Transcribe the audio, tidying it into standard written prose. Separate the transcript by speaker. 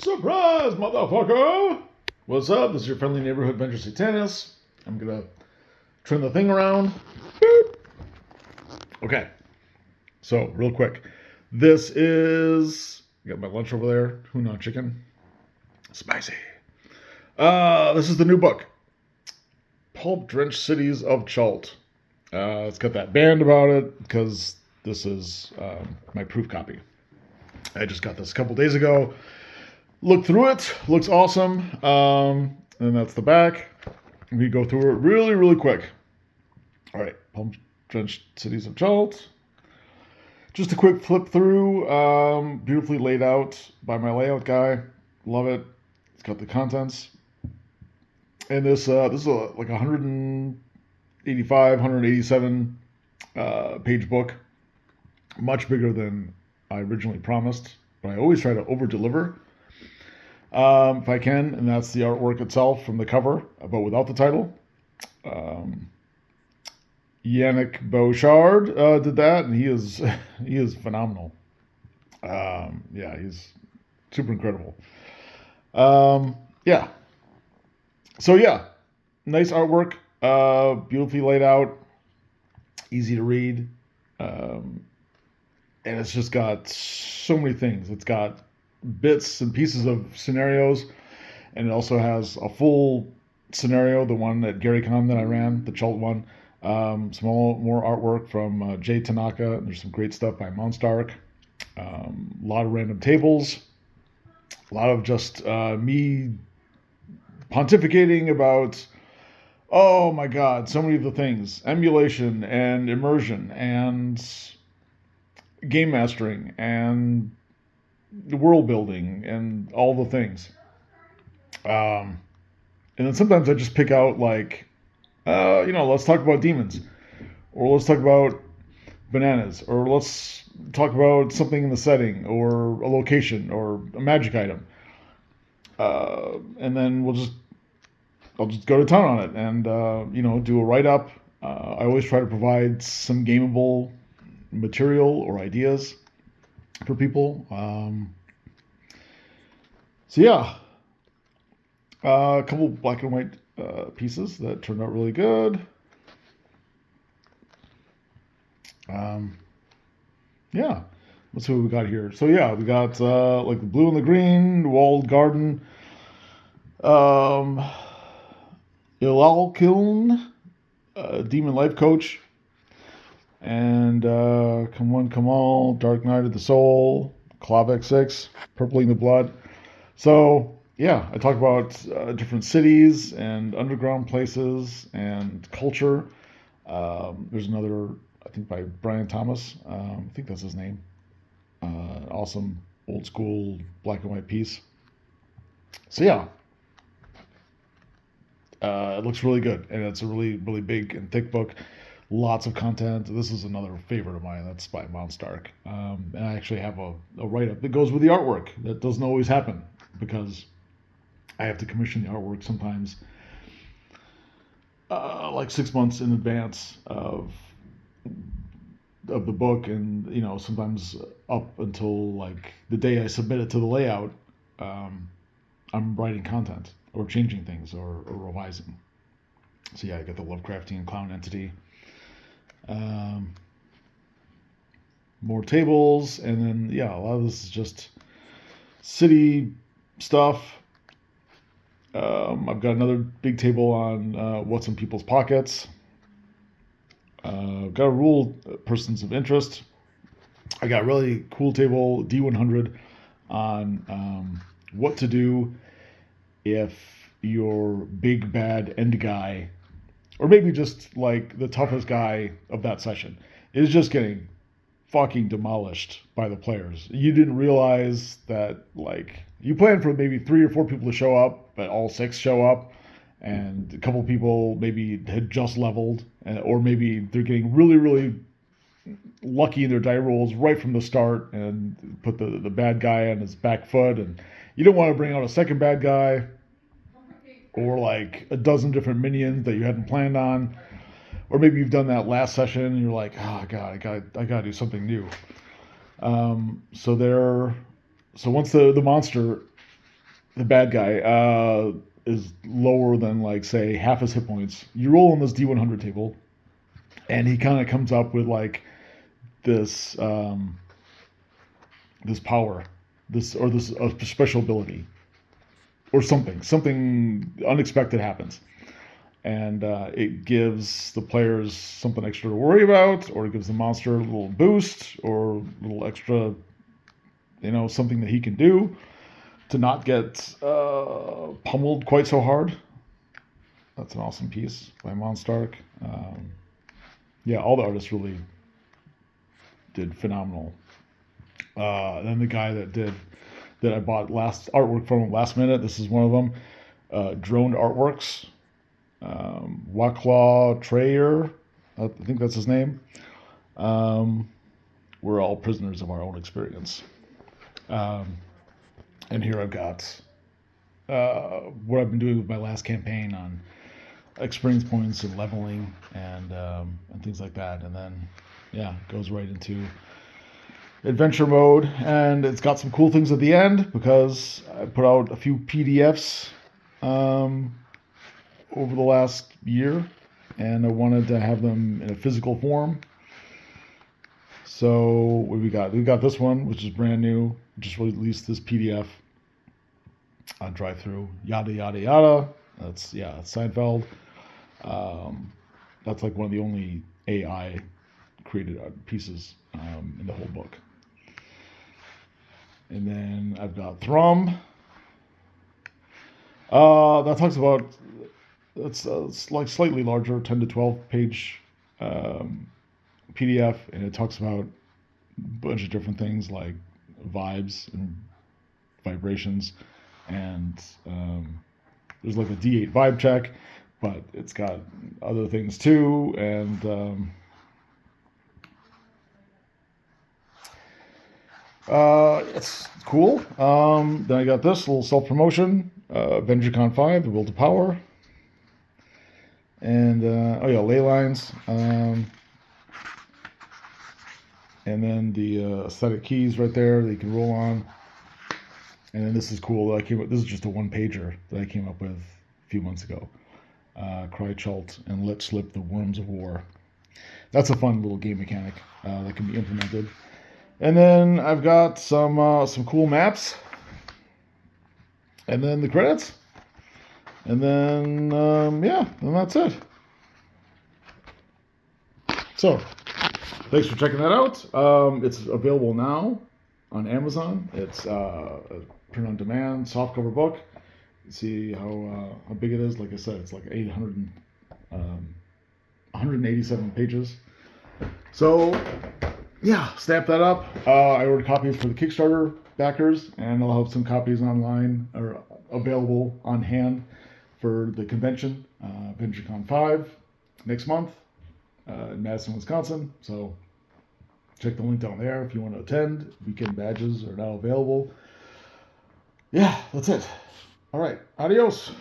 Speaker 1: Surprise, motherfucker! What's up? This is your friendly neighborhood Venger Satanis. I'm gonna turn the thing around. Boop. Okay, so real quick. This is... got my lunch over there. Tuna chicken. Spicy. This is the new book. Pulp-Drenched Cities of Chult. It's got that band about it because this is my proof copy. I just got this a couple days ago. Looked through it. Looks awesome. And that's the back. We go through it really, really quick. All right. Pulp-Drenched Cities of Chult. Just a quick flip through. Beautifully laid out by my layout guy. Love it. It's got the contents. And this is like 185, 187 page book. Much bigger than I originally promised. But I always try to over-deliver. If I can, and that's the artwork itself from the cover, but without the title. Yannick Bouchard did that, and he is phenomenal. He's super incredible. Yeah. So yeah, nice artwork, beautifully laid out, easy to read, and it's just got so many things. It's got bits and pieces of scenarios, and it also has a full scenario, the one at Gary Con that I ran, the Chult one. Some more artwork from Jay Tanaka. There's some great stuff by Monstark. A lot of random tables. A lot of just me pontificating about, oh my god, so many of the things. Emulation and immersion and game mastering and world building and all the things. And then sometimes I just pick out like, let's talk about demons, or let's talk about bananas, or let's talk about something in the setting, or a location, or a magic item. And then I'll just go to town on it and, do a write-up. I always try to provide some gameable material or ideas for people. A couple black and white pieces that turned out really good. Let's see what we got here. So yeah, we got like the blue and the green, walled garden, Ilalkiln, demon life coach, and come one, come all, Dark Night of the Soul, Klav 6, Purpling the Blood. So yeah, I talk about different cities and underground places and culture. There's another, I think by Brian Thomas. I think that's his name. Awesome old school black and white piece. So yeah, it looks really good, and it's a really, really big and thick book. Lots of content. This is another favorite of mine. That's by Monstark. And I actually have a write-up that goes with the artwork. That doesn't always happen because I have to commission the artwork sometimes like 6 months in advance of the book, and sometimes up until like the day I submit it to the layout, I'm writing content or changing things or revising. So yeah, I got the Lovecraftian clown entity. More tables, and then yeah, a lot of this is just city stuff. I've got another big table on what's in people's pockets. I've got a rule persons of interest. I got a really cool table, D100, on what to do if your big bad end guy, or maybe just like the toughest guy of that session, is just getting fucking demolished by the players. You didn't realize that, like, you planned for maybe 3 or 4 people to show up, but all 6 show up, and a couple people maybe had just leveled, or maybe they're getting really, really lucky in their die rolls right from the start and put the bad guy on his back foot, and you don't want to bring out a second bad guy or like a dozen different minions that you hadn't planned on. Or maybe you've done that last session and you're like, oh god, I gotta do something new. So once the monster the bad guy is lower than like say half his hit points. You roll on this D100 table, and he kind of comes up with like this this power, this special ability, or something unexpected happens, and it gives the players something extra to worry about, or it gives the monster a little boost, or a little extra, something that he can do to not get pummeled quite so hard. That's an awesome piece by Monstark. Yeah, all the artists really did phenomenal. Then the guy that I bought artwork from last minute. This is one of them. Droned Artworks. Waclaw Trayer, I think that's his name. We're all prisoners of our own experience. And here I've got what I've been doing with my last campaign on experience points and leveling and things like that. And then, yeah, it goes right into adventure mode. And it's got some cool things at the end because I put out a few PDFs over the last year, and I wanted to have them in a physical form. So what we got? We got this one, which is brand new. Just released this PDF on Drive-Thru. Yada yada yada. That's Seinfeld. That's like one of the only AI created pieces in the whole book. And then I've got Thrum. That talks about. It's like slightly larger, 10 to 12 page PDF, and it talks about a bunch of different things like vibes and vibrations, and there's like a D8 vibe check, but it's got other things too, and it's cool. Then I got this little self-promotion, VengerCon 5, The Will to Power. And ley lines, and then the aesthetic keys right there that you can roll on. And then this is cool. This is just a one pager that I came up with a few months ago. Cry Chult and Let Slip the Worms of War. That's a fun little game mechanic that can be implemented. And then I've got some cool maps. And then the credits. And then, then that's it. So, thanks for checking that out. It's available now on Amazon. It's a print-on-demand softcover book. You see how big it is. Like I said, it's like 187 pages. So, yeah, snap that up. I ordered copies for the Kickstarter backers, and I'll have some copies online or available on hand for the convention, VengerCon 5, next month in Madison, Wisconsin. So check the link down there if you want to attend. Weekend badges are now available. Yeah, that's it. All right, adios.